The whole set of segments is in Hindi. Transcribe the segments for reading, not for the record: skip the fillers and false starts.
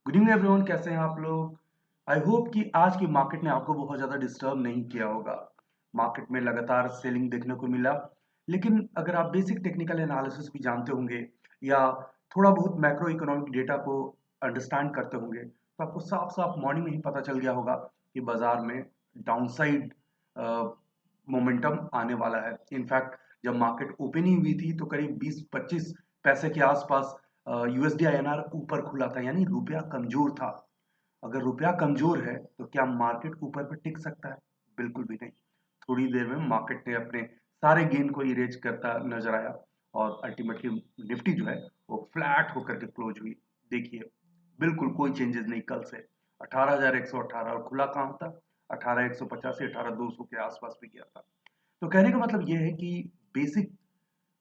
गुड इवनिंग एवरीवन, कैसे हैं आप लोग। आई होप कि आज की मार्केट ने आपको बहुत ज़्यादा डिस्टर्ब नहीं किया होगा। मार्केट में लगातार सेलिंग देखने को मिला, लेकिन अगर आप बेसिक टेक्निकल एनालिसिस भी जानते होंगे या थोड़ा बहुत मैक्रो इकोनॉमिक डेटा को अंडरस्टैंड करते होंगे तो आपको साफ साफ मॉर्निंग में ही पता चल गया होगा कि बाजार में डाउनसाइड मोमेंटम आने वाला है। इनफैक्ट जब मार्केट ओपन ही हुई थी तो करीब 20-25 पैसे के आसपास यूएसडी आईएनआर ऊपर खुला था, यानी रुपया कमजोर था। अगर रुपया कमजोर है तो क्या मार्केट ऊपर पर टिक सकता है? बिल्कुल भी नहीं। थोड़ी देर में मार्केट ने अपने सारे गेन को इरेज करता नजर आया और अल्टीमेटली निफ्टी जो है वो फ्लैट होकर के क्लोज हुई। देखिए, बिल्कुल कोई चेंजेस नहीं कल से। 18,118 और खुला कहाँ था? 18,185, 18,200 के आसपास भी गया था। तो कहने का मतलब ये है कि बेसिक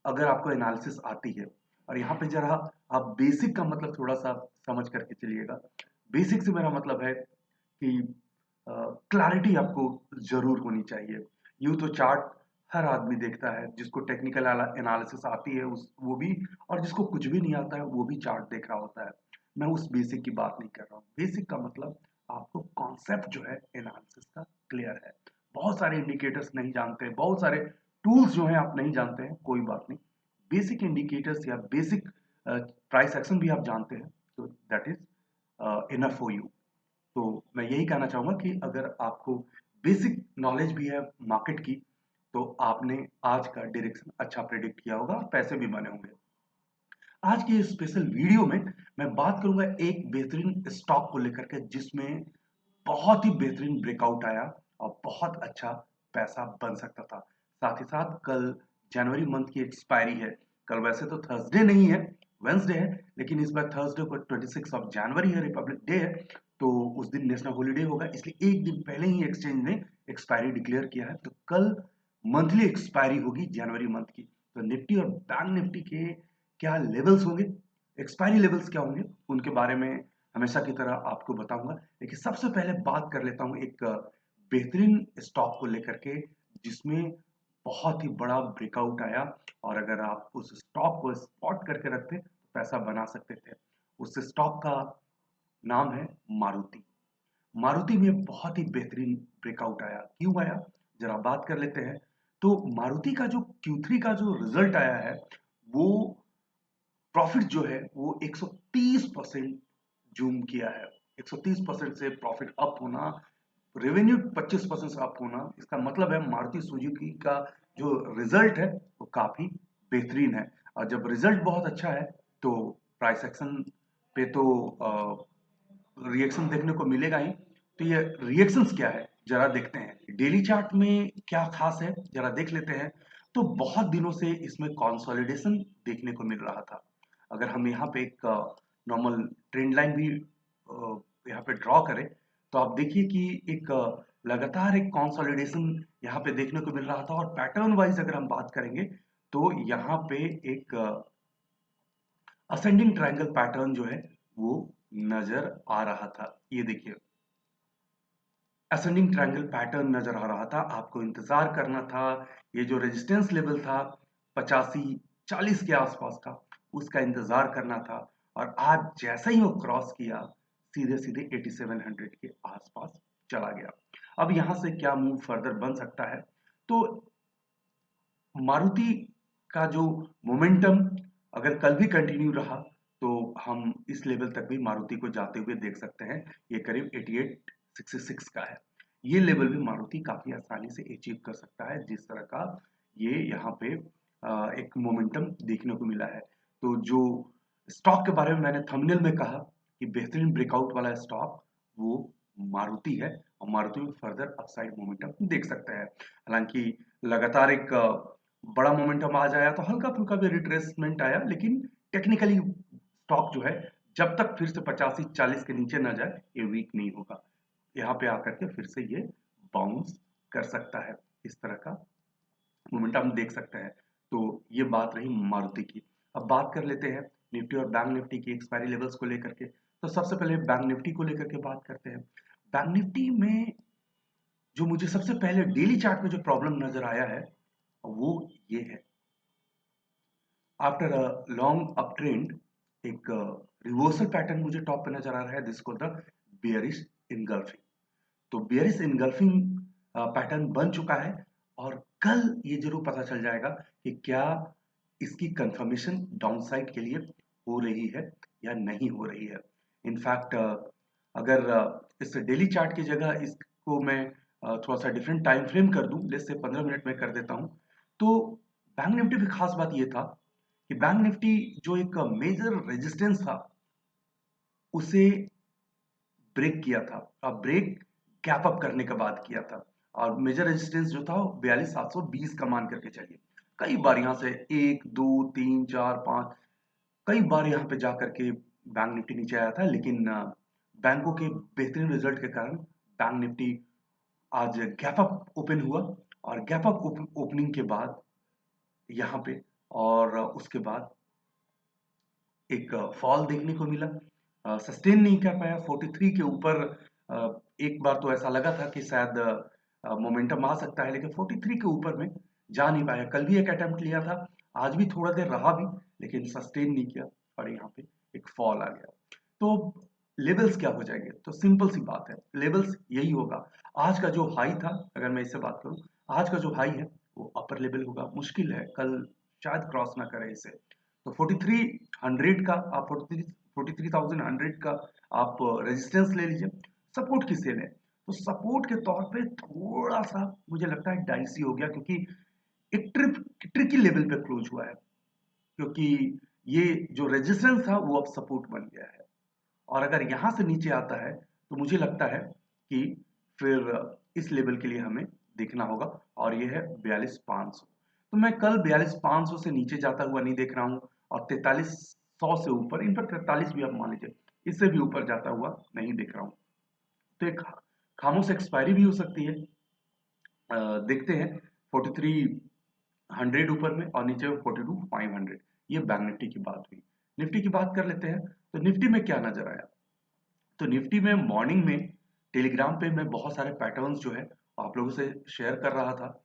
अगर आपको एनालिसिस आती है, और यहाँ पे जरा आप बेसिक का मतलब थोड़ा सा समझ करके चलिएगा। बेसिक से मेरा मतलब है कि क्लैरिटी आपको जरूर होनी चाहिए। यूं तो चार्ट हर आदमी देखता है, जिसको टेक्निकल एनालिसिस आती है उस वो भी, और जिसको कुछ भी नहीं आता है वो भी चार्ट देख रहा होता है। मैं उस बेसिक की बात नहीं कर रहा हूँ। बेसिक का मतलब आपको कॉन्सेप्ट जो है एनालिसिस का क्लियर है। बहुत सारे इंडिकेटर्स नहीं जानते, बहुत सारे टूल्स जो हैं आप नहीं जानते हैं, कोई बात नहीं। बेसिक इंडिकेटर्स या बेसिक प्राइस एक्शन भी आप जानते हैं तो that is enough for you. तो मैं यही कहना चाहूंगा कि अगर आपको बेसिक नॉलेज भी है मार्केट की तो आपने आज का डायरेक्शन अच्छा प्रेडिक्ट किया होगा और पैसे भी बने होंगे। आज की स्पेशल वीडियो में मैं बात करूंगा एक बेहतरीन स्टॉक को लेकर के, जिसमें बहुत ही बेहतरीन ब्रेकआउट आया और बहुत अच्छा पैसा बन सकता था। साथ ही साथ कल जनवरी मंथ की एक्सपायरी है। कल वैसे तो थर्सडे नहीं है, वेंसडे है, लेकिन इस बार थर्सडे को 26 ऑफ जनवरी है, रिपब्लिक डे है। तो उस दिन नेशनल हॉलीडे होगा, इसलिए एक दिन पहले ही एक्सचेंज ने एक्सपायरी डिक्लेयर किया है। तो कल मंथली एक्सपायरी होगी जनवरी मंथ की। तो निफ्टी और बैंक निफ्टी के क्या लेवल्स होंगे, एक्सपायरी लेवल्स क्या होंगे, उनके बारे में हमेशा की तरह आपको बताऊंगा। लेकिन सबसे पहले बात कर लेता हूं एक बेहतरीन स्टॉक को लेकर के, जिसमें बहुत ही बड़ा ब्रेकआउट आया और अगर आप उस स्टॉक को स्पॉट करके रखते तो पैसा बना सकते थे। उस स्टॉक का नाम है मारुति। मारुति में बहुत ही बेहतरीन ब्रेकआउट आया। क्यों आया, जरा बात कर लेते हैं। तो मारुति का जो Q3 का जो रिजल्ट आया है, वो प्रॉफिट जो है वो 130% जूम किया है। 130% से प्रॉफिट अप होना, रेवेन्यू 25% से अप होना, इसका मतलब है मारुति सुजुकी का जो रिजल्ट है वो काफी बेहतरीन है। और जब रिजल्ट बहुत अच्छा है तो प्राइस एक्शन पे तो रिएक्शन देखने को मिलेगा ही। तो ये रिएक्शंस क्या है जरा देखते हैं। डेली चार्ट में क्या खास है जरा देख लेते हैं। तो बहुत दिनों से इसमें कंसोलिडेशन देखने को मिल रहा था। अगर हम यहाँ पे एक नॉर्मल ट्रेंड लाइन भी यहाँ पे ड्रॉ करें तो आप देखिए कि एक लगातार एक कंसोलिडेशन यहाँ पे देखने को मिल रहा था। और पैटर्न वाइज अगर हम बात करेंगे तो यहाँ पे एक असेंडिंग ट्रायंगल पैटर्न जो है वो नजर आ रहा था। ये देखिए, असेंडिंग ट्रायंगल पैटर्न नजर आ रहा था। आपको इंतजार करना था। ये जो रेजिस्टेंस लेवल था 85-40 के आसपास का, उसका इंतजार करना था। और आज जैसा ही वो क्रॉस किया, सीधे सीधे 8700 के आसपास चला गया। अब यहां से क्या मूव फर्दर बन सकता है? तो मारुति का जो मोमेंटम अगर कल भी कंटिन्यू रहा तो हम इस लेवल तक भी मारुति को जाते हुए देख सकते हैं। ये करीब 8866 का है। ये लेवल भी मारुति काफी आसानी से अचीव कर सकता है, जिस तरह का ये यहाँ पे एक मोमेंटम देखने को मिला है। तो जो स्टॉक के बारे में मैंने थंबनेल में कहा कि बेहतरीन ब्रेकआउट वाला स्टॉक, वो मारुति है और मारुति में फर्दर अपसाइड मोमेंटम देख सकते हैं। हालांकि लगातार एक बड़ा मोमेंटम आ जाया तो हल्का फुल्का भी रिट्रेसमेंट आया, लेकिन टेक्निकली स्टॉक जो है जब तक फिर से 85-40 के नीचे ना जाए ये वीक नहीं होगा। यहाँ पे आकर के फिर से ये बाउंस कर सकता है। इस तरह का मोमेंटम देख सकते हैं। तो ये बात रही मारुति की। अब बात कर लेते हैं निफ्टी और बैंक निफ्टी की एक्सपायरी लेवल्स को लेकर के। तो सबसे पहले बैंक निफ्टी को लेकर के बात करते हैं। बैंक निफ्टी में जो मुझे सबसे पहले डेली चार्ट में जो प्रॉब्लम नजर आया है वो ये है। After a long up trend एक रिवर्सल पैटर्न मुझे टॉप पे नजर आ रहा है, दिस को द बेयरिश इनगल्फिंग। तो बेयरिश इनगल्फिंग पैटर्न बन चुका है और कल ये जरूर पता चल जाएगा कि क्या इसकी कंफर्मेशन डाउनसाइड के लिए हो रही है या नहीं हो रही है। इनफैक्ट अगर इस डेली चार्ट की जगह इसको मैं थोड़ा सा डिफरेंट टाइम फ्रेम कर दूं, जैसे 15 मिनट में कर देता हूं, तो बैंक निफ्टी की खास बात ये था कि बैंक निफ्टी जो एक मेजर रेजिस्टेंस था उसे ब्रेक किया था, और ब्रेक गैप अप करने के बाद किया था। और मेजर रेजिस्टेंस जो था वो 42,720 का मान करके चलिए। कई बार यहाँ से 1 2 3 4 5 कई बार यहाँ पे जा करके बैंक निफ्टी नीचे आया था, लेकिन बैंकों के बेहतरीन रिजल्ट के कारण बैंक निफ्टी आज गैप अप ओपन हुआ, और गैप अप ओपनिंग के बाद यहाँ पे और उसके बाद एक फॉल देखने को मिला, सस्टेन नहीं कर पाया 43 के ऊपर। एक बार तो ऐसा लगा था कि शायद मोमेंटम आ सकता है, लेकिन 43 के ऊपर में जा नहीं पाया। कल भी एक अटेम्प्ट लिया था, आज भी थोड़ा देर रहा भी, लेकिन सस्टेन नहीं किया और यहाँ पे एक फॉल आ गया। तो लेवल्स क्या हो जाएंगे? तो सिंपल सी बात है, लेवल्स यही होगा। आज का जो हाई था, अगर मैं इससे बात करूं, आज का जो हाई है वो अपर लेवल होगा, मुश्किल है कल शायद क्रॉस ना करे इसे। तो 4300 का आप 43,100 का आप रेजिस्टेंस ले लीजिए। सपोर्ट किसे लें? तो सपोर्ट के तौर पे थोड़ा सा मुझे लगता है डाइसी हो गया, क्योंकि एक ट्रिकी लेवल पे क्लोज हुआ है, क्योंकि ये जो रेजिस्टेंस था वो अब सपोर्ट बन गया है। और अगर यहां से नीचे आता है तो मुझे लगता है कि फिर इस लेवल के लिए हमें देखना होगा, और ये है 42,500। तो मैं कल 42,500 से नीचे जाता हुआ नहीं देख रहा हूं, और 4300 से ऊपर, इन पर 43 भी आप मान लीजिए, इससे भी ऊपर जाता हुआ नहीं देख रहा हूं। तो एक खामोश एक्सपायरी भी हो सकती है। देखते हैं 4300 ऊपर में और नीचे में 42,500। ये बैंक निफ्टी की बात हुई। निफ्टी की बात कर लेते हैं। तो निफ्टी में क्या नजर आया? तो निफ्टी में मॉर्निंग में टेलीग्राम पे मैं बहुत सारे पैटर्न्स जो है आप लोगों से शेयर कर रहा था।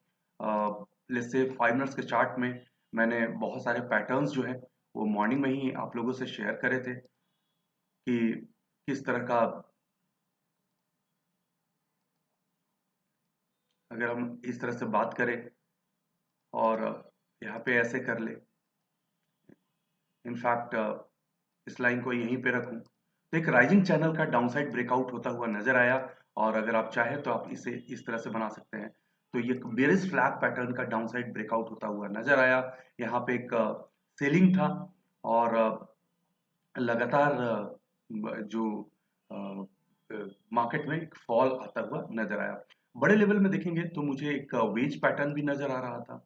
जैसे 5 मिनट्स के चार्ट में मैंने बहुत सारे पैटर्न्स जो है वो मॉर्निंग में ही आप लोगों से शेयर करे थे कि किस तरह का, अगर हम इस तरह से बात करें और यहाँ पे ऐसे कर ले, इनफैक्ट इस लाइन को यहीं पे रखूं, तो एक राइजिंग चैनल का डाउनसाइड ब्रेकआउट होता हुआ नजर आया। और अगर आप चाहें तो आप इसे इस तरह से बना सकते हैं। तो ये बेरिश फ्लैग पैटर्न का डाउनसाइड ब्रेकआउट होता हुआ नजर आया। यहाँ पे एक सेलिंग था, और लगातार जो मार्केट में एक फॉल आता हुआ नजर आया। बड़े लेवल में देखेंगे तो मुझे एक वेज पैटर्न भी नजर आ रहा था।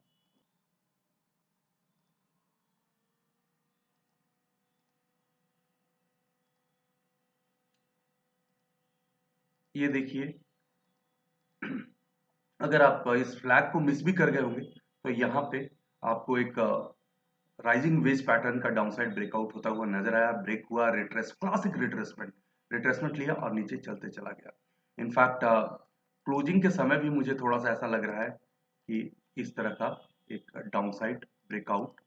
ये देखिए, अगर आप इस फ्लैग को मिस भी कर गए होंगे तो यहाँ पे आपको एक राइजिंग वेज पैटर्न का डाउनसाइड ब्रेकआउट होता हुआ नजर आया। ब्रेक हुआ, रिट्रेस, क्लासिक रिट्रेसमेंट, रिट्रेसमेंट लिया और नीचे चलते चला गया। इनफैक्ट क्लोजिंग के समय भी मुझे थोड़ा सा ऐसा लग रहा है कि इस तरह का एक डाउनसाइड ब्रेकआउट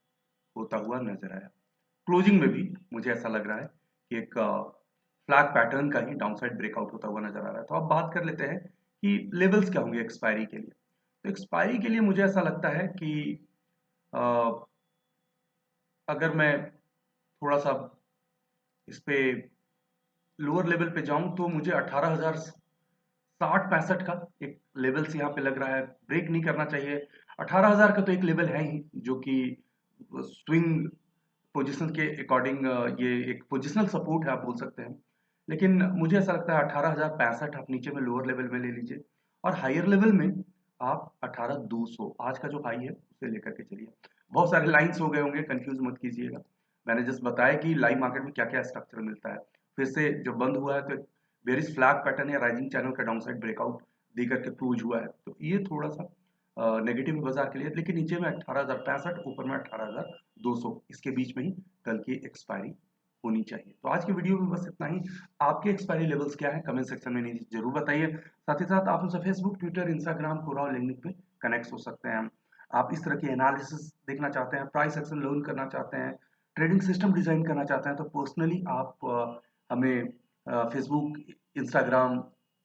होता हुआ नजर आया। क्लोजिंग में भी मुझे ऐसा लग रहा है कि एक फ्लैग पैटर्न का ही डाउनसाइड ब्रेकआउट होता हुआ नजर आ रहा है। तो अब बात कर लेते हैं कि लेवल्स क्या होंगे एक्सपायरी के लिए। तो एक्सपायरी के लिए मुझे ऐसा लगता है कि अ, अगर मैं थोड़ा सा इस पे लोअर लेवल पे जाऊं तो मुझे 18,060-65 का एक लेवल्स यहाँ पे लग रहा है, ब्रेक नहीं करना चाहिए। 18,000 का तो एक लेवल है ही, जो कि स्विंग पोजीशन के अकॉर्डिंग ये एक पोजिशनल सपोर्ट है, आप बोल सकते हैं। लेकिन मुझे ऐसा लगता है 18,065 आप नीचे में लोअर लेवल में ले लीजिए, और हायर लेवल में आप 18,200 आज का जो हाई है उसे लेकर के चलिए। बहुत सारे लाइंस हो गए होंगे, कंफ्यूज मत कीजिएगा। मैंने जस्ट बताया कि लाइव मार्केट में क्या क्या स्ट्रक्चर मिलता है। फिर से जो बंद हुआ है तो बेरिश फ्लैग पैटर्न या राइजिंग चैनल का डाउनसाइड ब्रेकआउट देकर के क्लोज हुआ है, तो ये थोड़ा सा नेगेटिव बाजार के लिए। लेकिन नीचे में 18,065, ऊपर में 18,200, इसके बीच में ही कल की एक्सपायरी होनी चाहिए। तो आज की वीडियो में बस इतना ही। आपके एक्सपायरी लेवल्स क्या है कमेंट सेक्शन में नीचे जरूर बताइए। साथ ही साथ आप हमसे फेसबुक, ट्विटर, इंस्टाग्राम, कोरा और लिंक्डइन पे कनेक्ट हो सकते हैं। आप इस तरह की एनालिसिस देखना चाहते हैं, प्राइस एक्शन लर्न करना चाहते हैं, ट्रेडिंग सिस्टम डिज़ाइन करना चाहते हैं तो पर्सनली आप हमें फेसबुक, इंस्टाग्राम,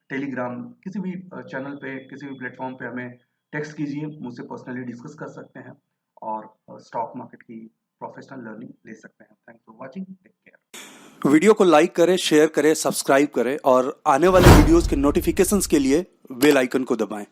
टेलीग्राम किसी भी चैनल पे, किसी भी प्लेटफॉर्म पे हमें टेक्स्ट कीजिए, मुझसे पर्सनली डिस्कस कर सकते हैं और स्टॉक मार्केट की प्रोफेशनल लर्निंग ले सकते हैं। Thanks for watching, take care. Video को लाइक करें, शेयर करें, सब्सक्राइब करें और आने वाले वीडियोस के नोटिफिकेशंस के लिए बेल आइकन को दबाएं।